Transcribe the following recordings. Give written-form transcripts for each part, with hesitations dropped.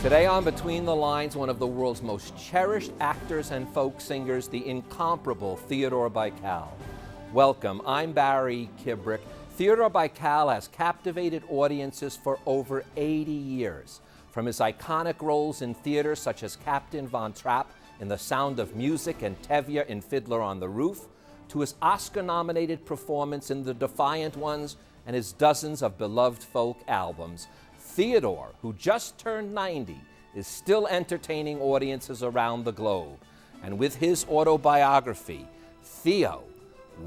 Today on Between the Lines, one of the world's most cherished actors and folk singers, the incomparable Theodore Bikel. Welcome, I'm Barry Kibrick. Theodore Bikel has captivated audiences for over 80 years. From his iconic roles in theater such as Captain Von Trapp in The Sound of Music and THEO in Fiddler on the Roof, to his Oscar-nominated performance in The Defiant Ones and his dozens of beloved folk albums, Theodore, who just turned 90, is still entertaining audiences around the globe. And with his autobiography, THEO,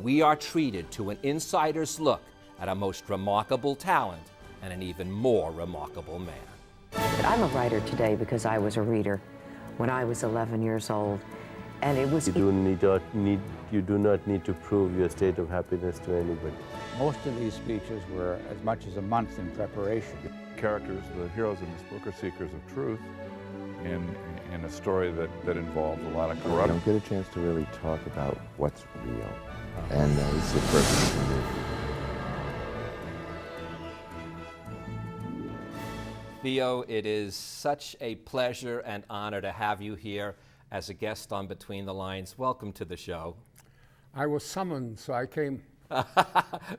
we are treated to an insider's look at a most remarkable talent and an even more remarkable man. But I'm a writer today because I was a reader when I was 11 years old, and it was... You do not need to prove your state of happiness to anybody. Most of these speeches were as much as a month in preparation. Characters, the heroes in this book, are seekers of truth in a story that involves a lot of corruption. You don't get a chance to really talk about what's real, and this is the perfect thing to do. Theo, it is such a pleasure and honor to have you here as a guest on Between the Lines. Welcome to the show. I was summoned, so I came.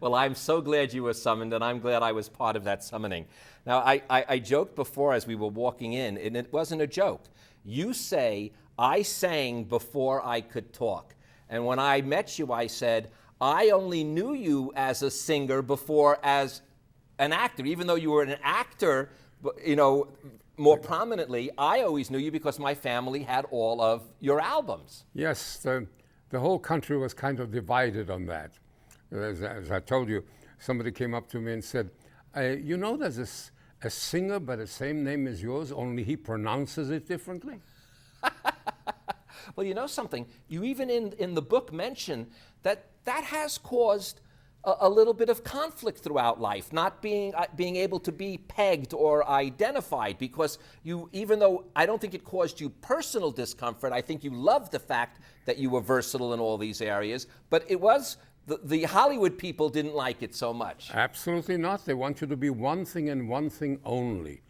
Well, I'm so glad you were summoned, and I'm glad I was part of that summoning. Now, I joked before as we were walking in, and it wasn't a joke. You say, I sang before I could talk. And when I met you, I said, I only knew you as a singer before as an actor. Even though you were an actor, you know, more prominently, I always knew you because my family had all of your albums. Yes, the whole country was kind of divided on that. As I told you, somebody came up to me and said, you know there's a singer by the same name as yours, only he pronounces it differently? Well, you know something? You even in the book mention that has caused a little bit of conflict throughout life, not being able to be pegged or identified, because you, even though I don't think it caused you personal discomfort, I think you loved the fact that you were versatile in all these areas, but it was, the Hollywood people didn't like it so much. Absolutely not. They want you to be one thing and one thing only.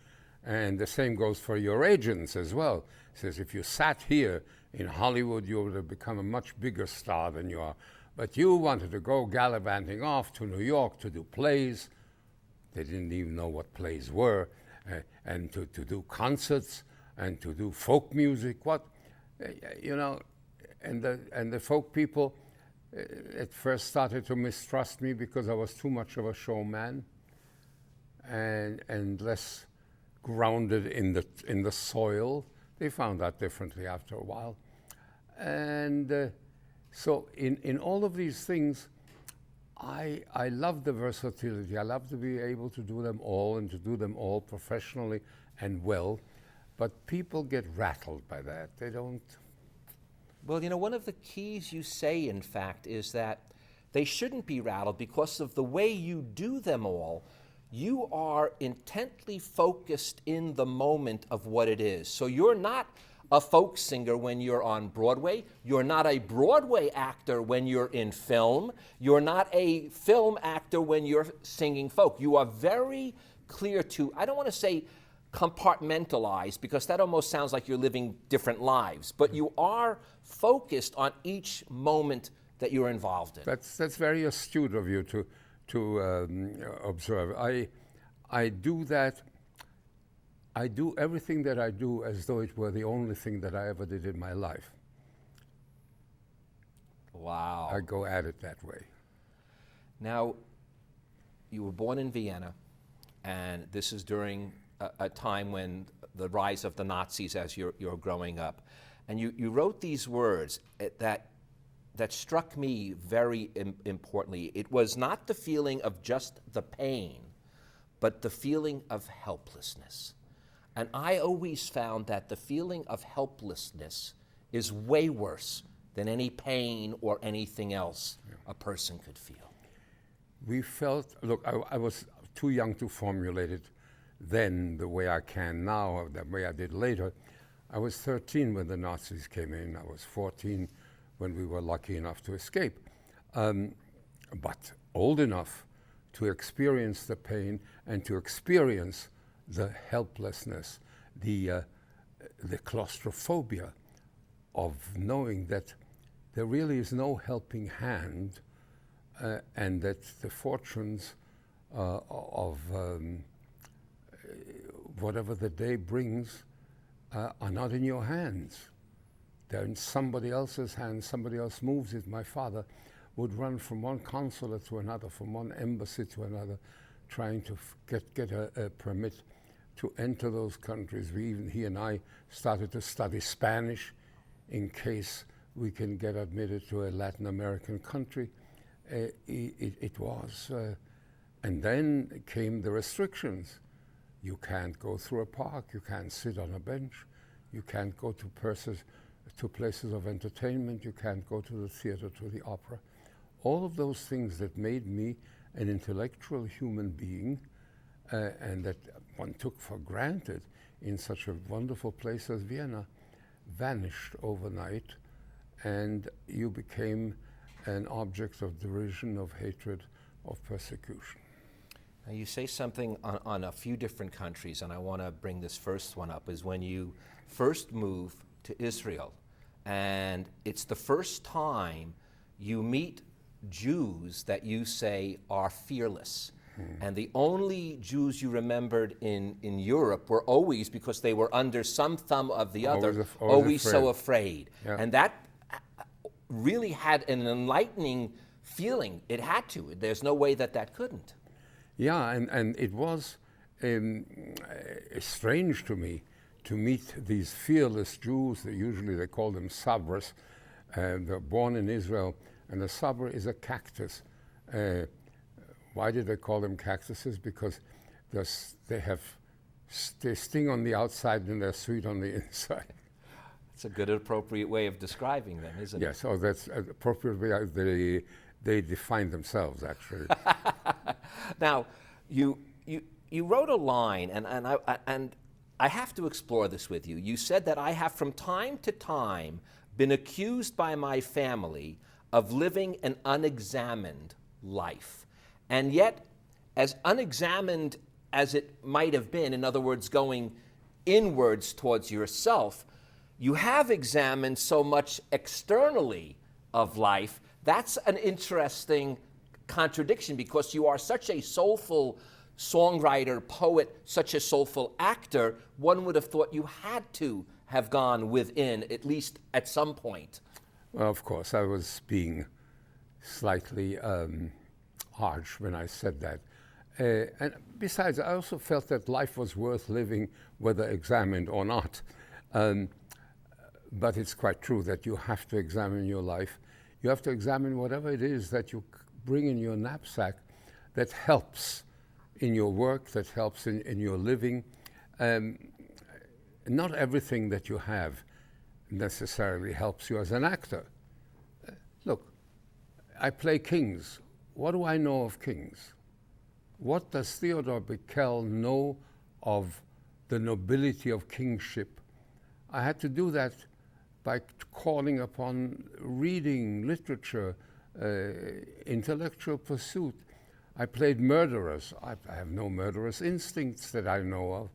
And the same goes for your agents as well. It says if you sat here in Hollywood, you would have become a much bigger star than you are. But you wanted to go gallivanting off to New York to do plays. They didn't even know what plays were, and to do concerts and to do folk music. What, you know, and the folk people at first started to mistrust me because I was too much of a showman and less grounded in the soil. They found out differently after a while, and. So in all of these things, I love the versatility. I love to be able to do them all and to do them all professionally and well. But people get rattled by that. They don't. Well, you know, one of the keys you say, in fact, is that they shouldn't be rattled because of the way you do them all. You are intently focused in the moment of what it is. So you're not a folk singer when you're on Broadway. You're not a Broadway actor when you're in film. You're not a film actor when you're singing folk. You are very clear to, I don't want to say compartmentalized, because that almost sounds like you're living different lives, but you are focused on each moment that you're involved in. That's very astute of you to observe. I do that. I do everything that I do as though it were the only thing that I ever did in my life. Wow. I go at it that way. Now, you were born in Vienna, and this is during a time when the rise of the Nazis as you're growing up. And you wrote these words that struck me very importantly. It was not the feeling of just the pain, but the feeling of helplessness. And I always found that the feeling of helplessness is way worse than any pain or anything else a person could feel. We felt, look, I was too young to formulate it then the way I can now, or the way I did later. I was 13 when the Nazis came in. I was 14 when we were lucky enough to escape. But old enough to experience the pain and to experience the helplessness, the claustrophobia of knowing that there really is no helping hand, and that the fortunes of whatever the day brings are not in your hands. They're in somebody else's hands. Somebody else moves it. My father would run from one consulate to another, from one embassy to another, trying to get a permit to enter those countries. He and I started to study Spanish in case we can get admitted to a Latin American country. It was. And then came the restrictions. You can't go through a park, you can't sit on a bench, you can't go to places of entertainment, you can't go to the theater, to the opera. All of those things that made me an intellectual human being, and that one took for granted in such a wonderful place as Vienna, vanished overnight, and you became an object of derision, of hatred, of persecution. Now you say something on a few different countries, and I want to bring this first one up, is when you first move to Israel, and it's the first time you meet Jews that you say are fearless. And the only Jews you remembered in Europe were always, because they were under some thumb of the other, always so afraid. Yeah. And that really had an enlightening feeling. It had to. There's no way that couldn't. Yeah, and it was strange to me to meet these fearless Jews. Usually they call them sabras. They're born in Israel, and a sabra is a cactus. Why did they call them cactuses? Because they sting on the outside and they're sweet on the inside. It's a good, appropriate way of describing them, isn't it? Yes, that's an appropriate way. They define themselves, actually. Now, you wrote a line, and I have to explore this with you. You said that I have from time to time been accused by my family of living an unexamined life. And yet, as unexamined as it might have been, in other words, going inwards towards yourself, you have examined so much externally of life. That's an interesting contradiction, because you are such a soulful songwriter, poet, such a soulful actor. One would have thought you had to have gone within, at least at some point. Well, of course, I was being slightly harsh when I said that. And besides, I also felt that life was worth living, whether examined or not. But it's quite true that you have to examine your life. You have to examine whatever it is that you bring in your knapsack that helps in your work, that helps in your living. Not everything that you have necessarily helps you as an actor. Look, I play kings. What do I know of kings? What does Theodore Bikel know of the nobility of kingship? I had to do that by calling upon reading, literature, intellectual pursuit. I played murderers. I have no murderous instincts that I know of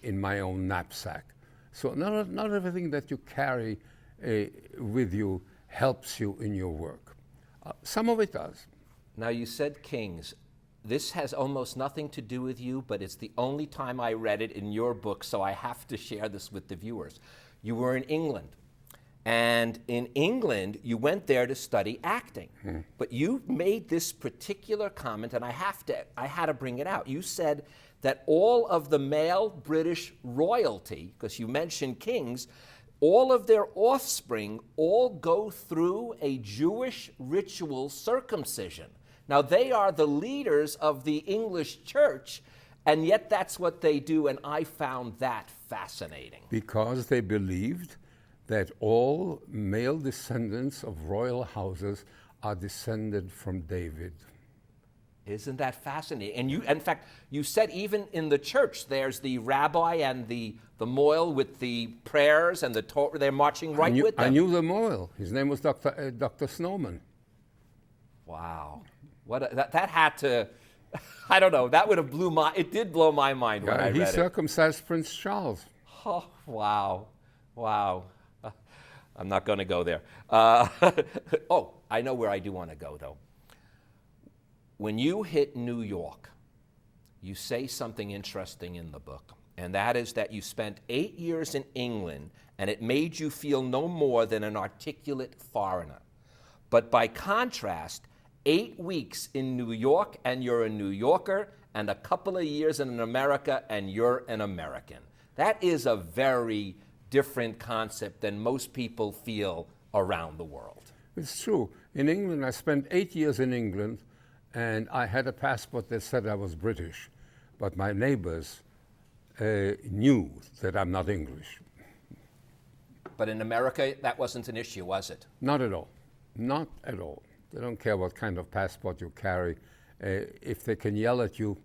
in my own knapsack. So not everything that you carry with you helps you in your work. Some of it does. Now, you said kings. This has almost nothing to do with you, but it's the only time I read it in your book, so I have to share this with the viewers. You were in England, and in England, you went there to study acting. But you made this particular comment, and I had to bring it out. You said that all of the male British royalty, because you mentioned kings, all of their offspring all go through a Jewish ritual circumcision. Now, they are the leaders of the English church, and yet that's what they do, and I found that fascinating. Because they believed that all male descendants of royal houses are descended from David. Isn't that fascinating? And you, in fact, you said even in the church, there's the rabbi and the mohel with the prayers and the Torah. They're marching right with them. I knew the mohel. His name was Dr. Snowman. Wow. That had to I don't know. That would have it did blow my mind when I He read it. circumcised Prince Charles. Oh, wow. Wow. I'm not going to go there. Oh, I know where I do want to go, though. When you hit New York, you say something interesting in the book, and that is that you spent 8 years in England, and it made you feel no more than an articulate foreigner. But by contrast, 8 weeks in New York, and you're a New Yorker, and a couple of years in America, and you're an American. That is a very different concept than most people feel around the world. It's true. In England, I spent 8 years in England, and I had a passport that said I was British, but my neighbors knew that I'm not English. But in America, that wasn't an issue, was it? Not at all. Not at all. They don't care what kind of passport you carry. If they can yell at you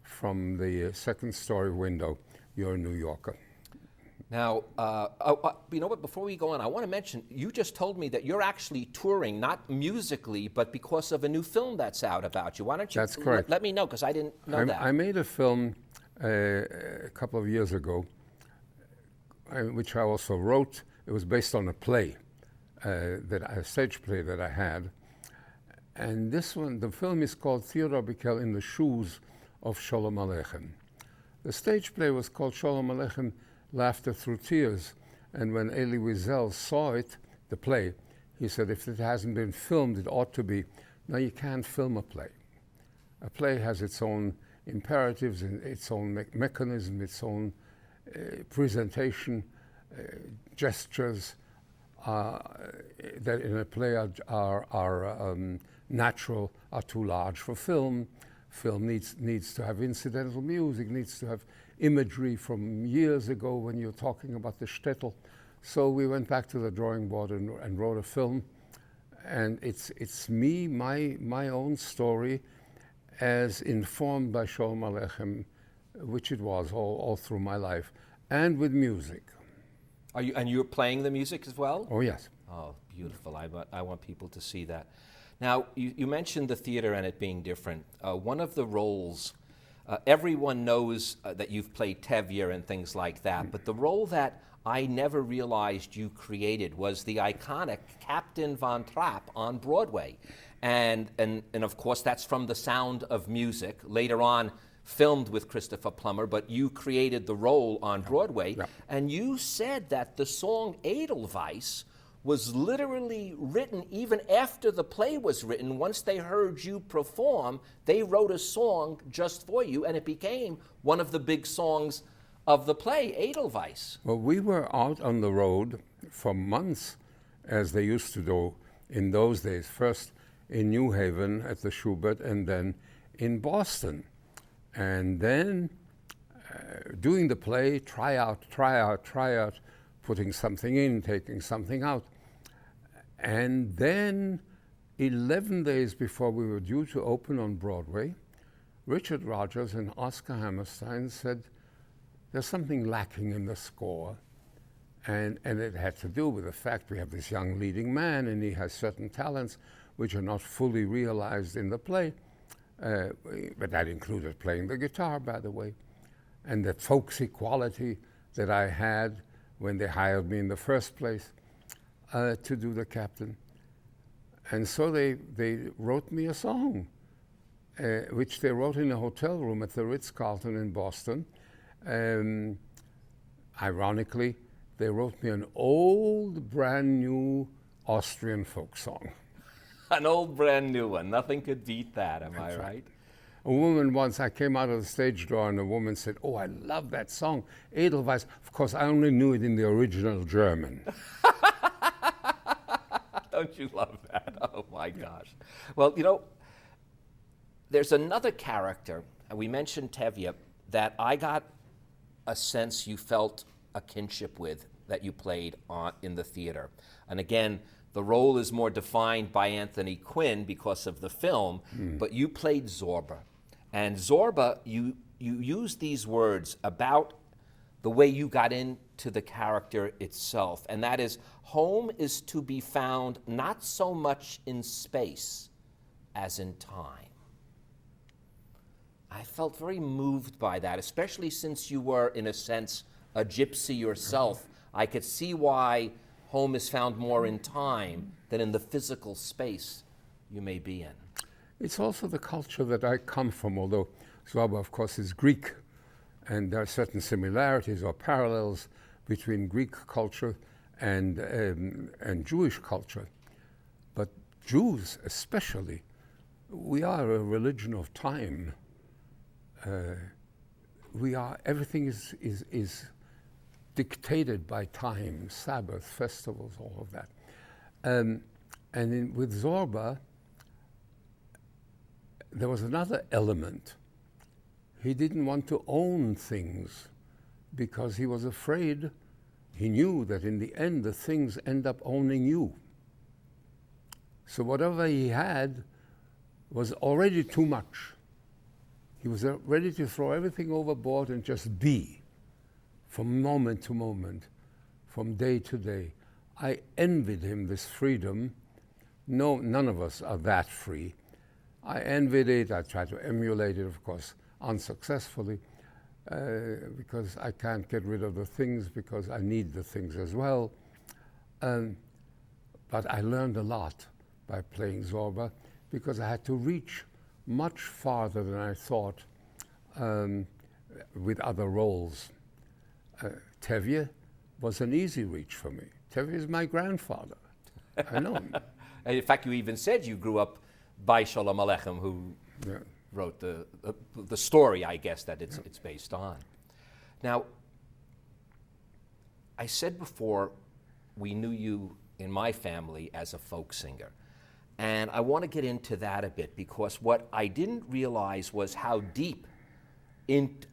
from the second-story window, you're a New Yorker. Now, you know what, before we go on, I want to mention, you just told me that you're actually touring, not musically, but because of a new film that's out about you. Why don't you That's correct. let me know, because I didn't know that. I made a film a couple of years ago, which I also wrote. It was based on a play, a stage play that I had. And this one, the film is called Theodore Bikel in the Shoes of Sholem Aleichem. The stage play was called Sholem Aleichem, Laughter Through Tears. And when Elie Wiesel saw it, the play, he said, if it hasn't been filmed, it ought to be. Now, you can't film a play. A play has its own imperatives, and its own mechanism, its own presentation, gestures that in a play are natural, are too large for film. Film needs to have incidental music, needs to have imagery from years ago when you're talking about the shtetl. So we went back to the drawing board and wrote a film. And it's me, my own story, as informed by Sholem Aleichem, which it was all through my life, and with music. And you're playing the music as well? Oh, yes. Oh, beautiful. I want people to see that. Now, you mentioned the theater and it being different. One of the roles, everyone knows that you've played THEO and things like that, but the role that I never realized you created was the iconic Captain Von Trapp on Broadway. And of course, that's from The Sound of Music, later on filmed with Christopher Plummer, but you created the role on Broadway. Yeah. And you said that the song Edelweiss was literally written even after the play was written. Once they heard you perform, they wrote a song just for you, and it became one of the big songs of the play, Edelweiss. Well, we were out on the road for months, as they used to do in those days, first in New Haven at the Schubert, and then in Boston. And then doing the play, try out, putting something in, taking something out. And then 11 days before we were due to open on Broadway, Richard Rodgers and Oscar Hammerstein said, there's something lacking in the score. And it had to do with the fact we have this young leading man, and he has certain talents which are not fully realized in the play. But that included playing the guitar, by the way, and that folksy quality that I had when they hired me in the first place to do the captain. And so they wrote me a song, which they wrote in a hotel room at the Ritz-Carlton in Boston. Ironically, they wrote me an old, brand new Austrian folk song. An old brand new one. Nothing could beat that, am I right? A woman once, I came out of the stage door and a woman said, oh, I love that song, Edelweiss. Of course, I only knew it in the original German. Don't you love that? Oh my gosh. Well, you know, there's another character, and we mentioned THEO, that I got a sense you felt a kinship with that you played in the theater. And again, the role is more defined by Anthony Quinn because of the film, but you played Zorba. And Zorba, you used these words about the way you got into the character itself, and that is, home is to be found not so much in space as in time. I felt very moved by that, especially since you were, in a sense, a gypsy yourself. I could see why home is found more in time than in the physical space you may be in. It's also the culture that I come from, although Zorba, of course, is Greek, and there are certain similarities or parallels between Greek culture and Jewish culture. But Jews especially, we are a religion of time. Everything is dictated by time, Sabbath, festivals, all of that. With Zorba, there was another element. He didn't want to own things because he was afraid. He knew that in the end, the things end up owning you. So whatever he had was already too much. He was ready to throw everything overboard and just be from moment to moment, from day to day. I envied him this freedom. No, none of us are that free. I envied it. I tried to emulate it, of course, unsuccessfully, because I can't get rid of the things because I need the things as well. But I learned a lot by playing Zorba because I had to reach much farther than I thought with other roles. THEO was an easy reach for me. THEO is my grandfather. I know him. And in fact, you even said you grew up by Sholem Aleichem, who wrote the story, I guess, that it's based on. Now, I said before, we knew you in my family as a folk singer. And I want to get into that a bit because what I didn't realize was how deep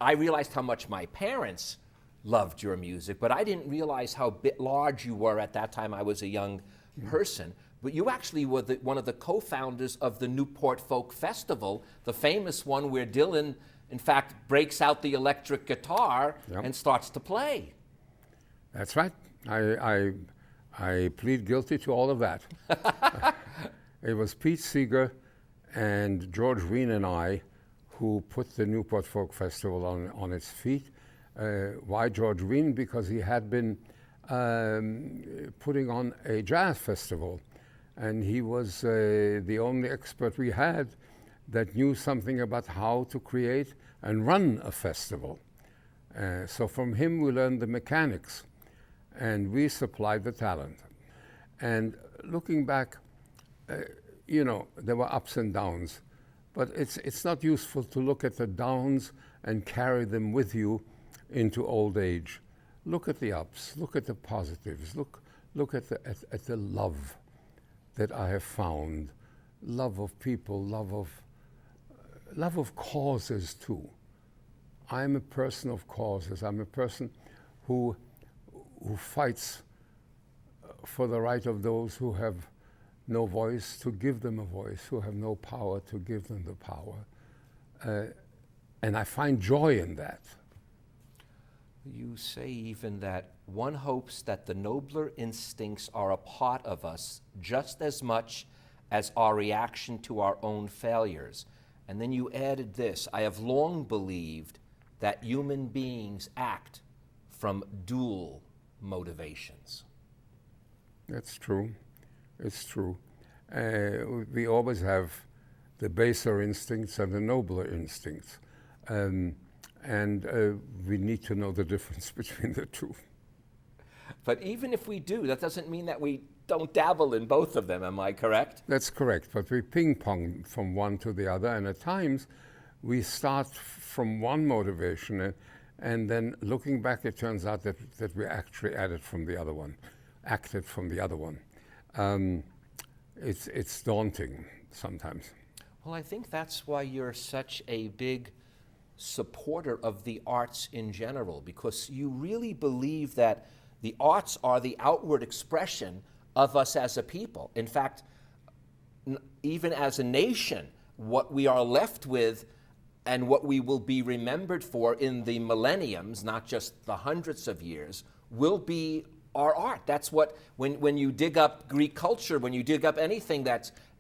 I realized how much my parents loved your music, but I didn't realize how large you were at that time. I was a young person. But you actually were one of the co-founders of the Newport Folk Festival, the famous one where Dylan, in fact, breaks out the electric guitar and starts to play. That's right. I plead guilty to all of that. It was Pete Seeger and George Wein and I who put the Newport Folk Festival on its feet. Why George Wein? Because he had been putting on a jazz festival. And he was the only expert we had that knew something about how to create and run a festival. So from him we learned the mechanics, and we supplied the talent. And looking back, there were ups and downs, but it's not useful to look at the downs and carry them with you into old age. Look at the ups, look at the positives, look at the love that I have found, love of people, love of causes too. I'm a person of causes. I'm a person who fights for the right of those who have no voice, to give them a voice, who have no power, to give them the power. And I find joy in that. You say even that one hopes that the nobler instincts are a part of us just as much as our reaction to our own failures. And then you added this: I have long believed that human beings act from dual motivations. That's true. It's true. We always have the baser instincts and the nobler instincts. And we need to know the difference between the two. But even if we do, that doesn't mean that we don't dabble in both of them, am I correct? That's correct, but we ping-pong from one to the other, and at times we start from one motivation, and then looking back, it turns out that we actually acted from the other one. It's daunting sometimes. Well, I think that's why you're such a big supporter of the arts in general, because you really believe that the arts are the outward expression of us as a people. In fact, even as a nation, what we are left with and what we will be remembered for in the millenniums, not just the hundreds of years, will be our art. That's what, when you dig up Greek culture, when you dig up anything,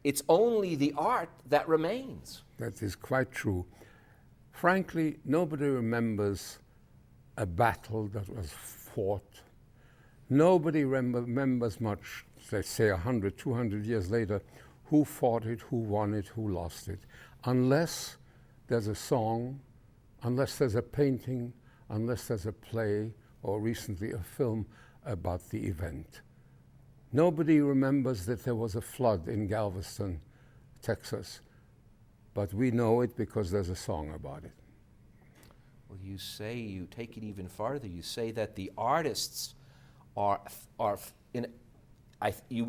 it's only the art that remains. That is quite true. Frankly, nobody remembers a battle that was fought. Nobody remembers much, let's say 100, 200 years later, who fought it, who won it, who lost it, unless there's a song, unless there's a painting, unless there's a play, or recently a film about the event. Nobody remembers that there was a flood in Galveston, Texas, but we know it because there's a song about it. Well, you say, you take it even farther, you say that the artists are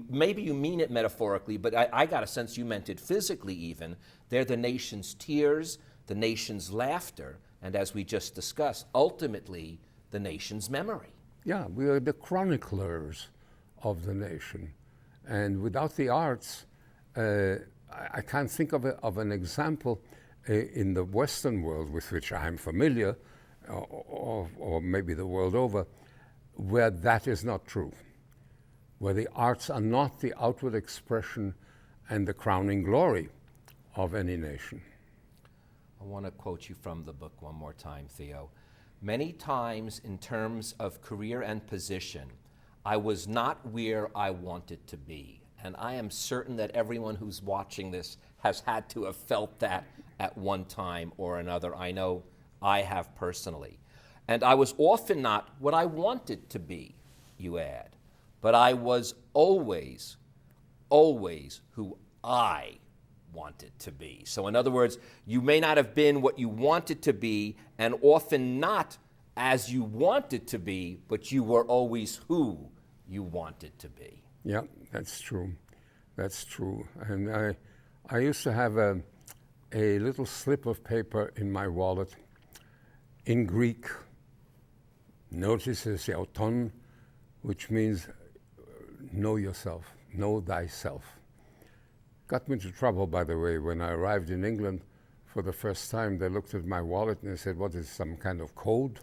maybe you mean it metaphorically, but I got a sense you meant it physically even. They're the nation's tears, the nation's laughter, and as we just discussed, ultimately, the nation's memory. Yeah, we are the chroniclers of the nation. And without the arts, I can't think of an example in the Western world with which I'm familiar, or maybe the world over, where that is not true, where the arts are not the outward expression and the crowning glory of any nation. I want to quote you from the book one more time, Theo. Many times in terms of career and position, I was not where I wanted to be. And I am certain that everyone who's watching this has had to have felt that at one time or another. I know I have personally. And I was often not what I wanted to be, you add, but I was always who I wanted to be. So in other words, you may not have been what you wanted to be, and often not as you wanted to be, but you were always who you wanted to be. Yeah, that's true. That's true. And I used to have a little slip of paper in my wallet in Greek, notices auton, which means know yourself, know thyself. Got me into trouble, by the way. When I arrived in England for the first time, they looked at my wallet and they said, what is some kind of code?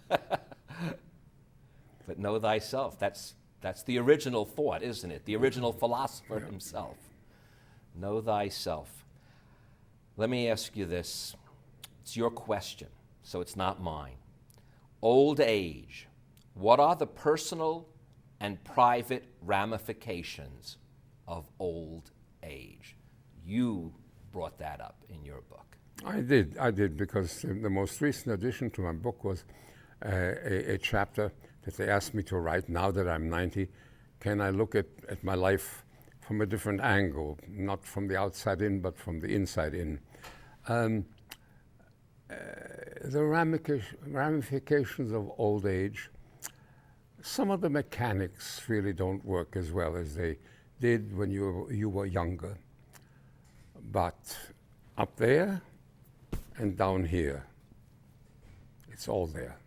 But know thyself, that's the original thought, isn't it? The original philosopher himself. Know thyself. Let me ask you this. It's your question, so it's not mine. Old age, what are the personal and private ramifications of old age? You brought that up in your book. I did, because the most recent addition to my book was a chapter that they asked me to write. Now that I'm 90, can I look at my life from a different angle, not from the outside in, but from the inside in? The ramifications of old age, some of the mechanics really don't work as well as they did when you were younger. But up there and down here, it's all there.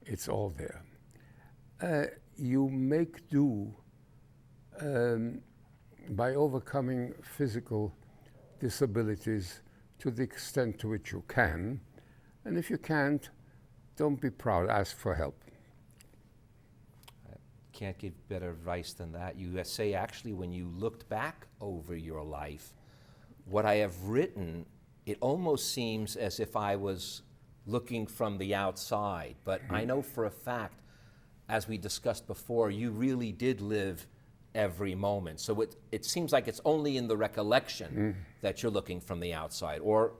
It's all there. You make do by overcoming physical disabilities to the extent to which you can. And if you can't, don't be proud, ask for help. I can't give better advice than that. You say actually when you looked back over your life, what I have written, it almost seems as if I was looking from the outside. But I know for a fact, as we discussed before, you really did live every moment. So it seems like it's only in the recollection that you're looking from the outside. Or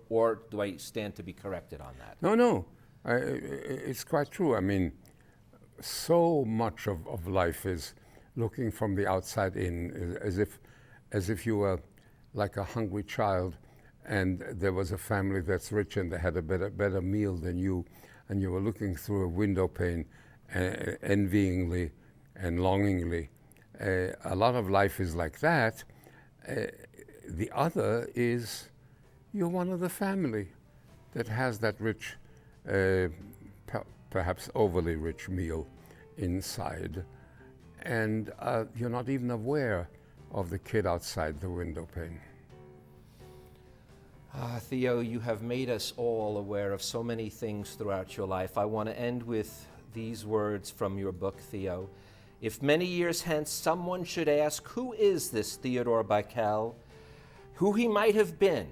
do I stand to be corrected on that? No. It's quite true. I mean, so much of life is looking from the outside in, as if you were like a hungry child and there was a family that's rich and they had a better meal than you, and you were looking through a window pane envyingly and longingly. A lot of life is like that. The other is you're one of the family that has that rich, perhaps overly rich meal inside, and you're not even aware of the kid outside the window pane. Theo, you have made us all aware of so many things throughout your life. I want to end with these words from your book, Theo. If many years hence someone should ask, who is this Theodore Bikel? Who he might have been,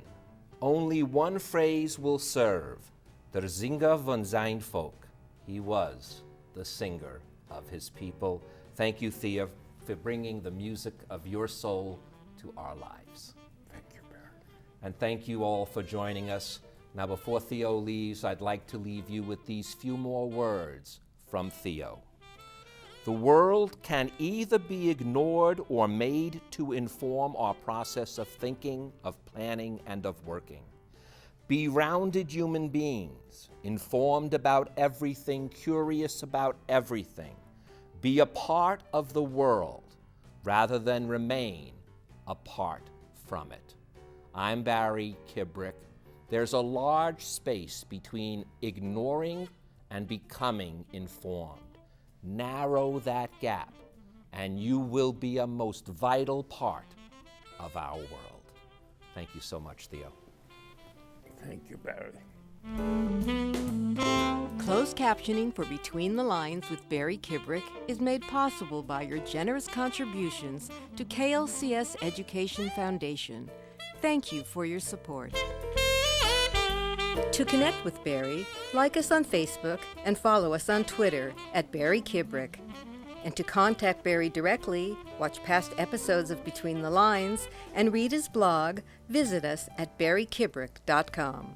only one phrase will serve. Der Singer von sein Volk. He was the singer of his people. Thank you, Theo, for bringing the music of your soul to our lives. Thank you, Barry. And thank you all for joining us. Now, before Theo leaves, I'd like to leave you with these few more words from Theo. The world can either be ignored or made to inform our process of thinking, of planning, and of working. Be rounded human beings, informed about everything, curious about everything. Be a part of the world rather than remain apart from it. I'm Barry Kibrick. There's a large space between ignoring and becoming informed. Narrow that gap, and you will be a most vital part of our world. Thank you so much, Theo. Thank you, Barry. Closed captioning for Between the Lines with Barry Kibrick is made possible by your generous contributions to KLCS Education Foundation. Thank you for your support. To connect with Barry, like us on Facebook and follow us on Twitter at Barry Kibrick. And to contact Barry directly, watch past episodes of Between the Lines, and read his blog, visit us at barrykibrick.com.